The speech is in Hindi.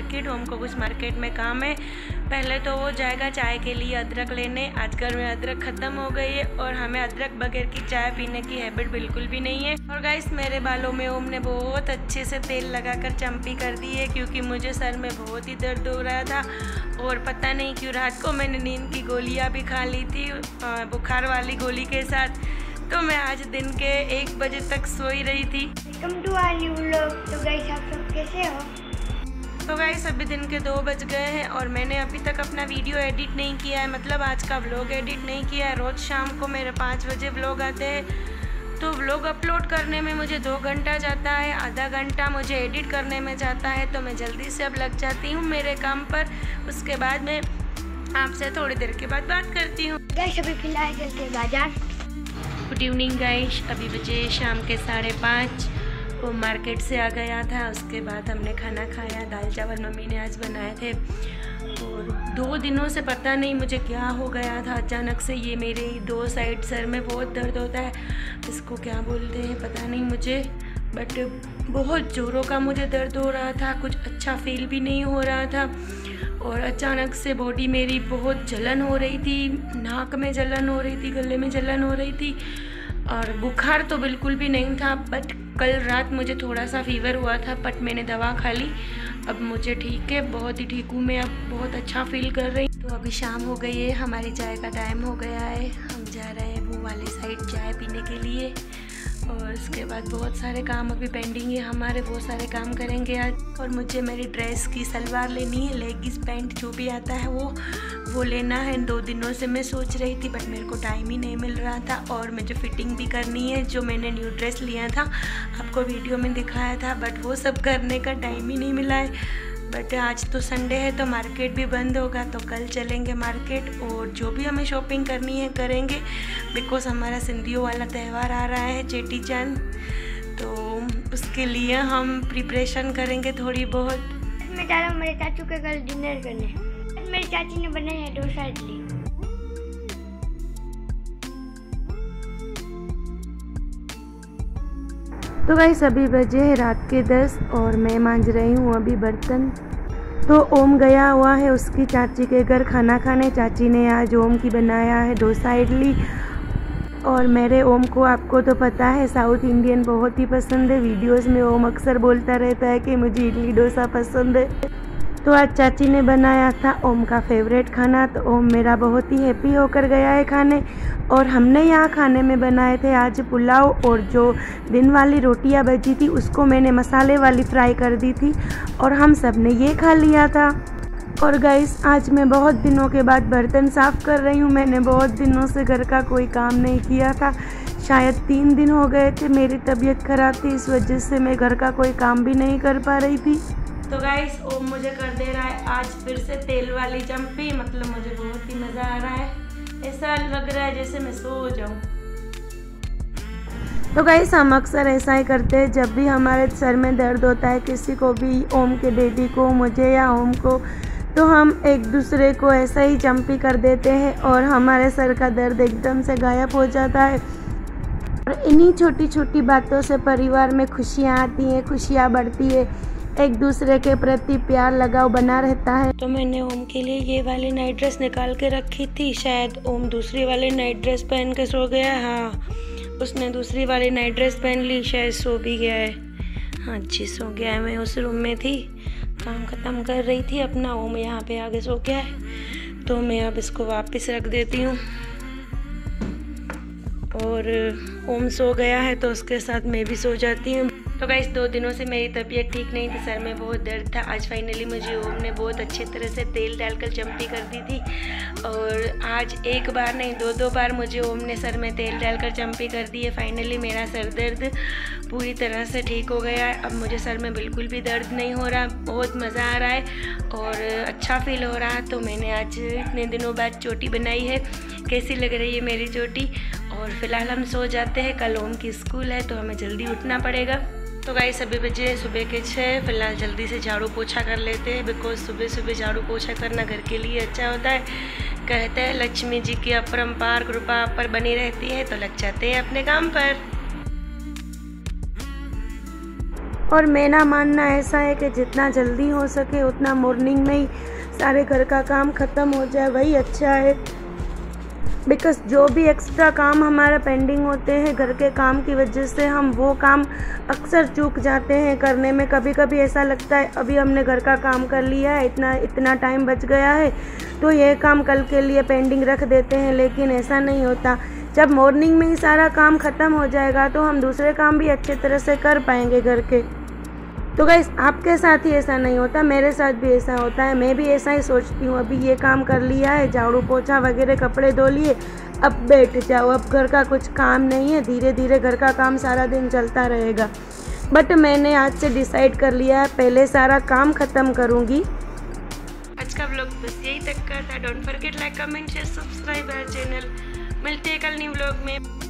मार्केट। ओम को कुछ मार्केट में काम है। पहले तो वो जाएगा चाय के लिए अदरक लेने। आज घर में अदरक ख़त्म हो गई है और हमें अदरक बगैर की चाय पीने की हैबिट बिल्कुल भी नहीं है। और गाइस मेरे बालों में ओम ने बहुत अच्छे से तेल लगाकर चम्पी कर दी है, क्योंकि मुझे सर में बहुत ही दर्द हो रहा था और पता नहीं क्यों रात को मैंने नींद की गोलियाँ भी खा ली थी बुखार वाली गोली के साथ। तो मैं आज दिन के 1 बजे तक सोई रही थी। Welcome to our new vlog. तो गाइस आप सब कैसे हो? तो गाइस अभी दिन के 2 बज गए हैं और मैंने अभी तक अपना वीडियो एडिट नहीं किया है, मतलब आज का व्लॉग एडिट नहीं किया है। रोज़ शाम को मेरे 5 बजे व्लॉग आते हैं, तो व्लॉग अपलोड करने में मुझे 2 घंटा जाता है, आधा घंटा मुझे एडिट करने में जाता है। तो मैं जल्दी से अब लग जाती हूँ मेरे काम पर। उसके बाद मैं आपसे थोड़ी देर के बाद बात करती हूँ। गाइस अभी फिलहाल चलते हैं बाजार। गुड इवनिंग गाइस, अभी बजे शाम के 5:30। वो मार्केट से आ गया था, उसके बाद हमने खाना खाया। दाल चावल मम्मी ने आज बनाए थे। और 2 दिनों से पता नहीं मुझे क्या हो गया था, अचानक से ये मेरे 2 साइड सर में बहुत दर्द होता है। इसको क्या बोलते हैं पता नहीं मुझे, बट बहुत ज़ोरों का मुझे दर्द हो रहा था। कुछ अच्छा फील भी नहीं हो रहा था और अचानक से बॉडी मेरी बहुत जलन हो रही थी, नाक में जलन हो रही थी, गले में जलन हो रही थी। और बुखार तो बिल्कुल भी नहीं था, बट कल रात मुझे थोड़ा सा फीवर हुआ था, बट मैंने दवा खा ली। अब मुझे ठीक है, बहुत ही ठीक हूँ मैं, अब बहुत अच्छा फील कर रही हूँ। तो अभी शाम हो गई है, हमारी चाय का टाइम हो गया है। हम जा रहे हैं वो वाली साइड चाय पीने के लिए। और उसके बाद बहुत सारे काम अभी पेंडिंग है हमारे, वो सारे काम करेंगे आज। और मुझे मेरी ड्रेस की सलवार लेनी है, लेगीज पैंट जो भी आता है वो लेना है। 2 दिनों से मैं सोच रही थी, बट मेरे को टाइम ही नहीं मिल रहा था। और मुझे फिटिंग भी करनी है, जो मैंने न्यू ड्रेस लिया था आपको वीडियो में दिखाया था, बट वो सब करने का टाइम ही नहीं मिला है। बट आज तो संडे है तो मार्केट भी बंद होगा, तो कल चलेंगे मार्केट और जो भी हमें शॉपिंग करनी है करेंगे। बिकॉज हमारा सिंधियों वाला त्यौहार आ रहा है चेटी चांद, तो उसके लिए हम प्रिपरेशन करेंगे थोड़ी बहुत। मैं जा रहा हूँ मेरे चाचू के घर डिनर करने। मेरी चाची ने बनाई है डोसा इडली। तो गाइस अभी बजे है रात के 10 और मैं मांज रही हूँ अभी बर्तन। तो ओम गया हुआ है उसकी चाची के घर खाना खाने। चाची ने आज ओम की बनाया है डोसा इडली। और मेरे ओम को आपको तो पता है साउथ इंडियन बहुत ही पसंद है। वीडियोस में ओम अक्सर बोलता रहता है कि मुझे इडली डोसा पसंद है। तो आज चाची ने बनाया था ओम का फेवरेट खाना, तो ओम मेरा बहुत ही हैप्पी होकर गया है खाने। और हमने यहाँ खाने में बनाए थे आज पुलाव, और जो दिन वाली रोटियाँ बची थी उसको मैंने मसाले वाली फ्राई कर दी थी और हम सब ने ये खा लिया था। और गाइस आज मैं बहुत दिनों के बाद बर्तन साफ़ कर रही हूँ। मैंने बहुत दिनों से घर का कोई काम नहीं किया था, शायद 3 दिन हो गए थे। मेरी तबीयत ख़राब थी, इस वजह से मैं घर का कोई काम भी नहीं कर पा रही थी। तो गाइस ओम मुझे कर दे रहा है आज फिर से तेल वाली चम्पी, मतलब मुझे बहुत ही मज़ा आ रहा है। ऐसा लग रहा है जैसे मैं सो जाऊं। तो गाइस हम अक्सर ऐसा ही करते हैं, जब भी हमारे सर में दर्द होता है, किसी को भी, ओम के डैडी को, मुझे या ओम को, तो हम एक दूसरे को ऐसा ही चम्पी कर देते हैं और हमारे सर का दर्द एकदम से गायब हो जाता है। और इन्हीं छोटी छोटी बातों से परिवार में खुशियाँ आती हैं, खुशियाँ बढ़ती है, एक दूसरे के प्रति प्यार लगाव बना रहता है। तो मैंने ओम के लिए ये वाली नाइट ड्रेस निकाल के रखी थी, शायद ओम दूसरी वाली नाइट ड्रेस पहन के सो गया। हाँ, उसने दूसरी वाली नाइट ड्रेस पहन ली, शायद सो भी गया है। हाँ जी सो गया है। मैं उस रूम में थी, काम ख़त्म कर रही थी अपना। ओम यहाँ पे आगे सो गया है, तो मैं अब इसको वापस रख देती हूँ। और ओम सो गया है तो उसके साथ मैं भी सो जाती हूँ। तो गाइस 2 दिनों से मेरी तबीयत ठीक नहीं थी, सर में बहुत दर्द था। आज फाइनली मुझे ओम ने बहुत अच्छी तरह से तेल डालकर चम्पी कर दी थी। और आज 1 बार नहीं 2 बार मुझे ओम ने सर में तेल डालकर चम्पी कर दी है। फाइनली मेरा सर दर्द पूरी तरह से ठीक हो गया है। अब मुझे सर में बिल्कुल भी दर्द नहीं हो रहा, बहुत मज़ा आ रहा है और अच्छा फील हो रहा है। तो मैंने आज इतने दिनों बाद चोटी बनाई है। कैसी लग रही है मेरी चोटी? और फिलहाल हम सो जाते हैं, कल ओम की स्कूल है तो हमें जल्दी उठना पड़ेगा। तो गाइस अभी बजे सुबह के 6। फिलहाल जल्दी से झाड़ू पोछा कर लेते हैं, बिकॉज सुबह सुबह झाड़ू पोछा करना घर के लिए अच्छा होता है। कहते हैं लक्ष्मी जी की अपरंपार कृपा पर बनी रहती है, तो लग जाते हैं अपने काम पर। और मेरा मानना ऐसा है कि जितना जल्दी हो सके उतना मॉर्निंग में ही सारे घर का काम ख़त्म हो जाए, वही अच्छा है। बिकॉज़ जो भी एक्स्ट्रा काम हमारा पेंडिंग होते हैं घर के काम की वजह से, हम वो काम अक्सर चूक जाते हैं करने में। कभी कभी ऐसा लगता है अभी हमने घर का काम कर लिया है, इतना टाइम बच गया है तो ये काम कल के लिए पेंडिंग रख देते हैं, लेकिन ऐसा नहीं होता। जब मॉर्निंग में ही सारा काम ख़त्म हो जाएगा तो हम दूसरे काम भी अच्छे तरह से कर पाएंगे घर के। तो गाइस आपके साथ ही ऐसा नहीं होता, मेरे साथ भी ऐसा होता है। मैं भी ऐसा ही सोचती हूँ, अभी ये काम कर लिया है, झाड़ू पोछा वगैरह कपड़े धो लिए, अब बैठ जाओ, अब घर का कुछ काम नहीं है, धीरे धीरे घर का काम सारा दिन चलता रहेगा। बट मैंने आज से डिसाइड कर लिया है पहले सारा काम ख़त्म करूँगी। आज का व्लॉग बस यही तक का था। Don't forget like comment share subscribe our channel. मिलते हैं कल न्यू व्लॉग में।